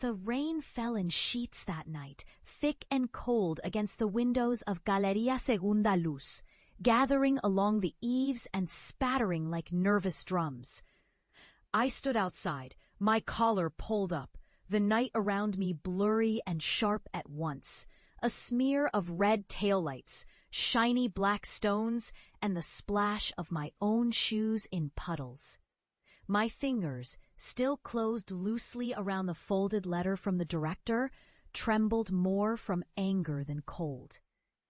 The rain fell in sheets that night, thick and cold against the windows of Galería Segunda Luz, gathering along the eaves and spattering like nervous drums. I stood outside, my collar pulled up, the night around me blurry and sharp at once, a smear of red taillights, shiny black stones, and the splash of my own shoes in puddles. My fingers, still closed loosely around the folded letter from the director, trembled more from anger than cold.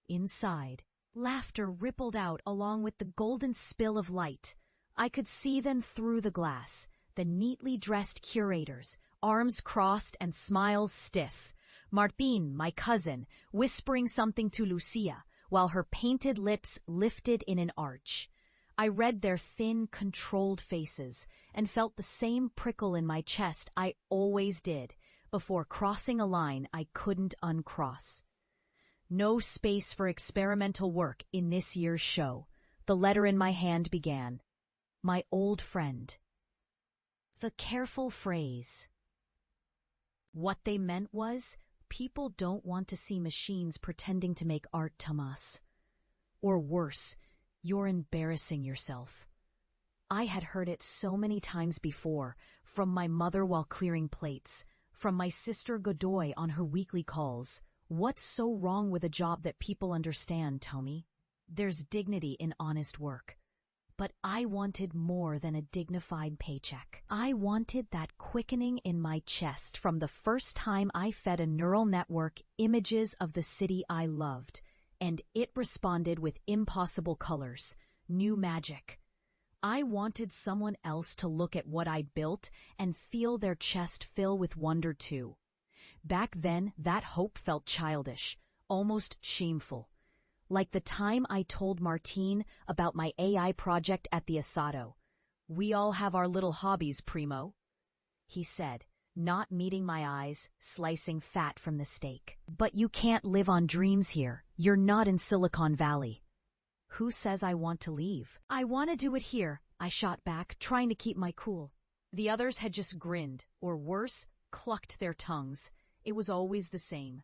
Inside, laughter rippled out along with the golden spill of light. I could see them through the glass, the neatly dressed curators, arms crossed and smiles stiff. Martín, my cousin, whispering something to Lucia, while her painted lips lifted in an arch. I read their thin, controlled faces and felt the same prickle in my chest I always did before crossing a line I couldn't uncross. No space for experimental work in this year's show. The letter in my hand began. My old friend. The careful phrase. What they meant was, people don't want to see machines pretending to make art, Tomas. Or worse, you're embarrassing yourself. I had heard it so many times before, from my mother while clearing plates, from my sister Godoy on her weekly calls. What's so wrong with a job that people understand, Tommy? There's dignity in honest work. But I wanted more than a dignified paycheck. I wanted that quickening in my chest from the first time I fed a neural network images of the city I loved, and it responded with impossible colors, new magic. I wanted someone else to look at what I'd built and feel their chest fill with wonder too. Back then, that hope felt childish, almost shameful. Like the time I told Martín about my AI project at the Asado. We all have our little hobbies, primo, he said, not meeting my eyes, slicing fat from the steak. But you can't live on dreams here. You're not in Silicon Valley. Who says I want to leave? I want to do it here, I shot back, trying to keep my cool. The others had just grinned, or worse, clucked their tongues. It was always the same.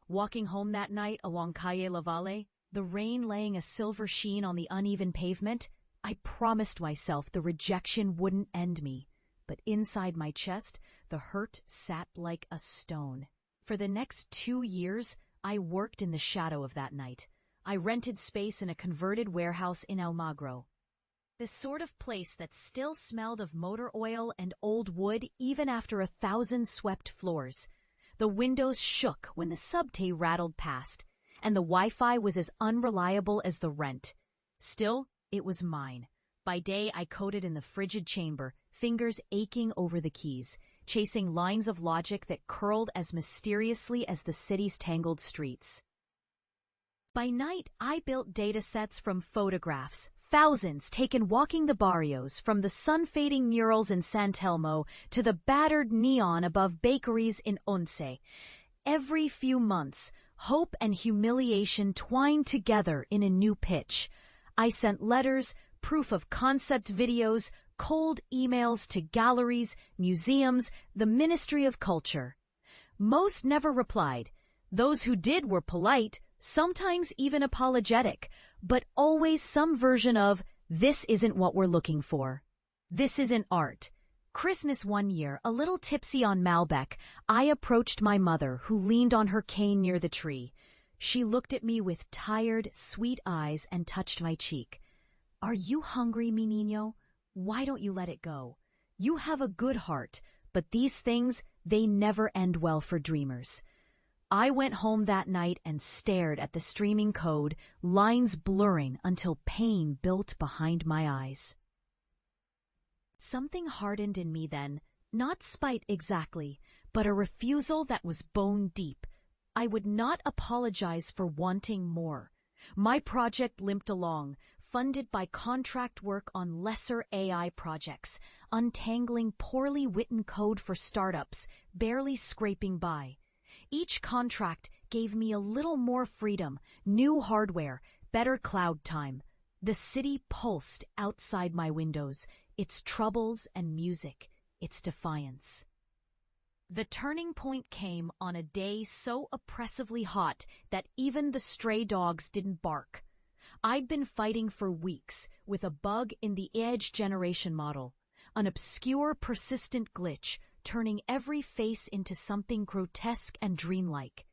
Walking home that night along Calle La Valle, the rain laying a silver sheen on the uneven pavement, I promised myself the rejection wouldn't end me. But inside my chest, the hurt sat like a stone. For the next 2 years, I worked in the shadow of that night. I rented space in a converted warehouse in Almagro. The sort of place that still smelled of motor oil and old wood even after 1,000 swept floors. The windows shook when the subte rattled past, and the Wi-Fi was as unreliable as the rent. Still, it was mine. By day, I coded in the frigid chamber, fingers aching over the keys, chasing lines of logic that curled as mysteriously as the city's tangled streets. By night, I built datasets from photographs, thousands taken walking the barrios, from the sun-fading murals in San Telmo to the battered neon above bakeries in Once. Every few months, hope and humiliation twined together in a new pitch. I sent letters, proof of concept videos, cold emails to galleries, museums, the Ministry of Culture. Most never replied. Those who did were polite, sometimes even apologetic, but always some version of, this isn't what we're looking for. This isn't art. Christmas one year, a little tipsy on Malbec, I approached my mother, who leaned on her cane near the tree. She looked at me with tired, sweet eyes and touched my cheek. Are you hungry, mi niño? Why don't you let it go? You have a good heart, but these things, they never end well for dreamers. I went home that night and stared at the streaming code, lines blurring until pain built behind my eyes. Something hardened in me then, not spite exactly, but a refusal that was bone deep. I would not apologize for wanting more. My project limped along, funded by contract work on lesser AI projects, untangling poorly written code for startups, barely scraping by. Each contract gave me a little more freedom, new hardware, better cloud time. The city pulsed outside my windows, its troubles and music, its defiance. The turning point came on a day so oppressively hot that even the stray dogs didn't bark. I'd been fighting for weeks with a bug in the Edge generation model, an obscure persistent glitch turning every face into something grotesque and dreamlike.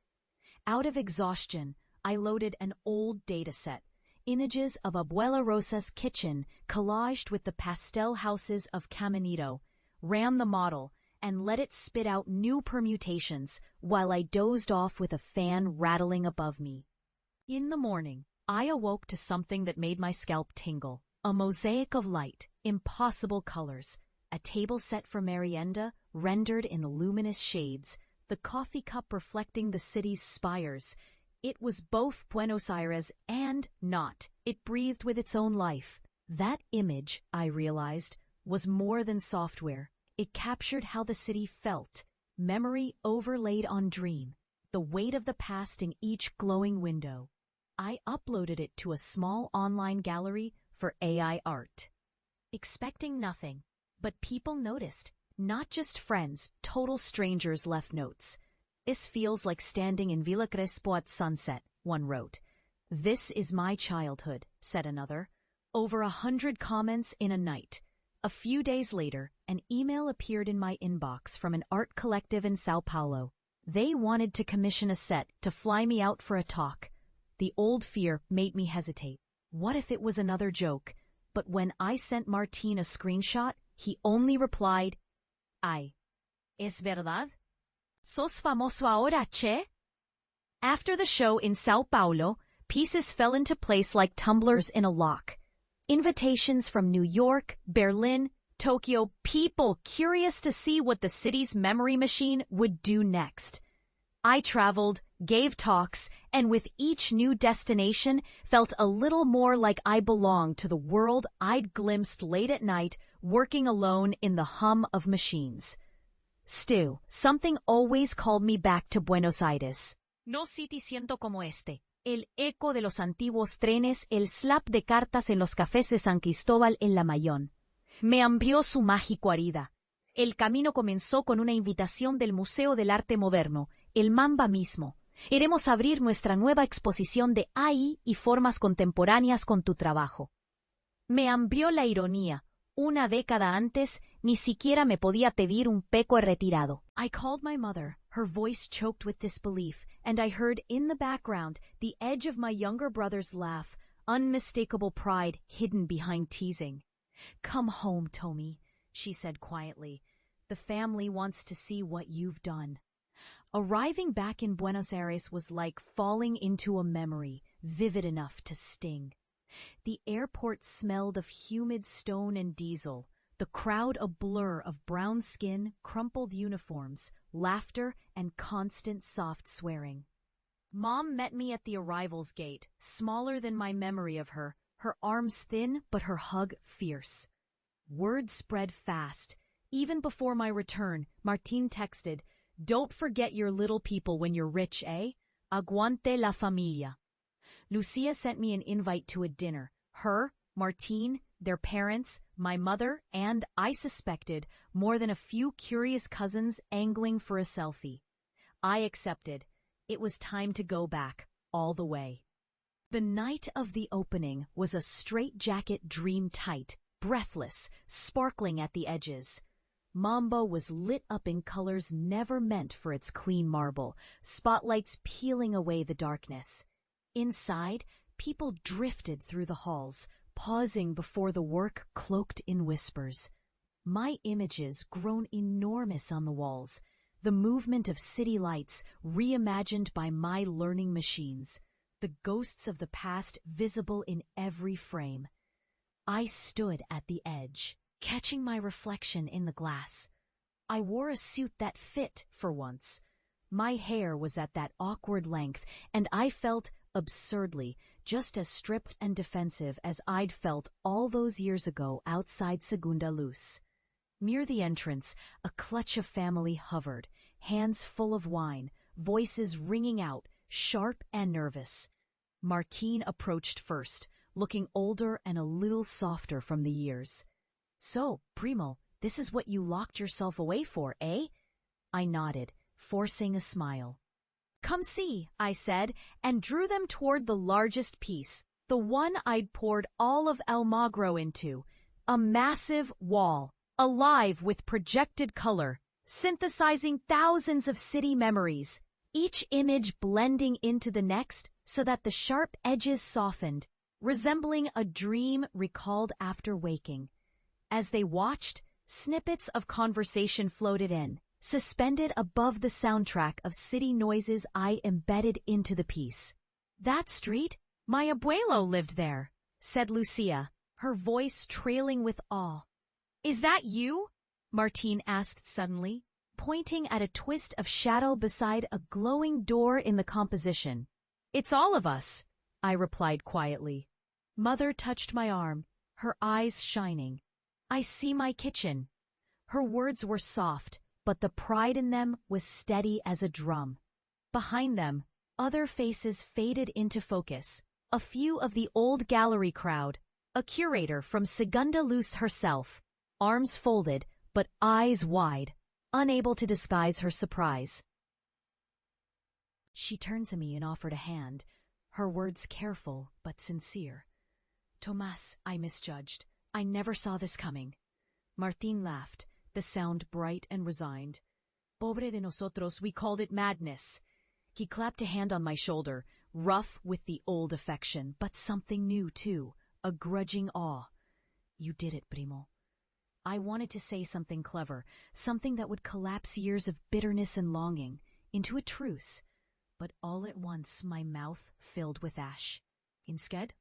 Out of exhaustion, I loaded an old dataset, images of Abuela Rosa's kitchen collaged with the pastel houses of Caminito, ran the model, and let it spit out new permutations while I dozed off with a fan rattling above me. In the morning, I awoke to something that made my scalp tingle. A mosaic of light, impossible colors, a table set for merienda rendered in the luminous shades, the coffee cup reflecting the city's spires. It was both Buenos Aires and not. It breathed with its own life. That image, I realized, was more than software. It captured how the city felt, memory overlaid on dream, the weight of the past in each glowing window. I uploaded it to a small online gallery for AI art. Expecting nothing, but people noticed. Not just friends, total strangers left notes. "This feels like standing in Villa Crespo at sunset," one wrote. "This is my childhood," said another. Over 100 comments in a night. A few days later, an email appeared in my inbox from an art collective in Sao Paulo. They wanted to commission a set to fly me out for a talk. The old fear made me hesitate. What if it was another joke? But when I sent Martín a screenshot, he only replied, "Ay, ¿es verdad? ¿Sos famoso ahora, che?" After the show in Sao Paulo, pieces fell into place like tumblers in a lock. Invitations from New York, Berlin, Tokyo, people curious to see what the city's memory machine would do next. I traveled, gave talks, and with each new destination felt a little more like I belonged to the world I'd glimpsed late at night, working alone in the hum of machines. Still, something always called me back to Buenos Aires. No city siento como este. El eco de los antiguos trenes, el slap de cartas en los cafés de San Cristóbal en La Mayón. Me amplió su mágico herida. El camino comenzó con una invitación del Museo del Arte Moderno, el Mamba mismo. Iremos a abrir nuestra nueva exposición de AI y formas contemporáneas con tu trabajo. Me amplió la ironía. Una década antes, ni siquiera me podía pedir un peco retirado. I called my mother, her voice choked with disbelief, and I heard in the background the edge of my younger brother's laugh, unmistakable pride hidden behind teasing. "Come home, Tommy," she said quietly. "The family wants to see what you've done." Arriving back in Buenos Aires was like falling into a memory, vivid enough to sting. The airport smelled of humid stone and diesel, the crowd a blur of brown skin, crumpled uniforms, laughter, and constant soft swearing. Mom met me at the arrivals gate, smaller than my memory of her, her arms thin but her hug fierce. Word spread fast. Even before my return, Martín texted, "Don't forget your little people when you're rich, eh? Aguante la familia." Lucia sent me an invite to a dinner. Her, Martín, their parents, my mother, and, I suspected, more than a few curious cousins angling for a selfie. I accepted. It was time to go back, all the way. The night of the opening was a straitjacket dream tight, breathless, sparkling at the edges. Mambo was lit up in colors never meant for its clean marble, spotlights peeling away the darkness. Inside, people drifted through the halls, pausing before the work cloaked in whispers. My images grown enormous on the walls, the movement of city lights reimagined by my learning machines, the ghosts of the past visible in every frame. I stood at the edge, catching my reflection in the glass. I wore a suit that fit for once. My hair was at that awkward length, and I felt, absurdly, just as stripped and defensive as I'd felt all those years ago outside Segunda Luz. Near the entrance, a clutch of family hovered, hands full of wine, voices ringing out, sharp and nervous. Martín approached first, looking older and a little softer from the years. "So, Primo, this is what you locked yourself away for, eh?" I nodded, forcing a smile. Come see, I said, and drew them toward the largest piece, the one I'd poured all of Almagro into, a massive wall, alive with projected color, synthesizing thousands of city memories, each image blending into the next so that the sharp edges softened, resembling a dream recalled after waking. As they watched, snippets of conversation floated in, suspended above the soundtrack of city noises I embedded into the piece. That street? My abuelo lived there, said Lucia, her voice trailing with awe. Is that you? Martine asked suddenly, pointing at a twist of shadow beside a glowing door in the composition. It's all of us, I replied quietly. Mother touched my arm, her eyes shining. I see my kitchen. Her words were soft, but the pride in them was steady as a drum. Behind them, other faces faded into focus, a few of the old gallery crowd, a curator from Segunda Luz herself, arms folded but eyes wide, unable to disguise her surprise. She turned to me and offered a hand, her words careful but sincere. Tomás, I misjudged. I never saw this coming. Martín laughed, the sound bright and resigned. Pobre de nosotros, we called it madness. He clapped a hand on my shoulder, rough with the old affection, but something new too, a grudging awe. You did it, primo. I wanted to say something clever, something that would collapse years of bitterness and longing into a truce, but all at once my mouth filled with ash. Instead,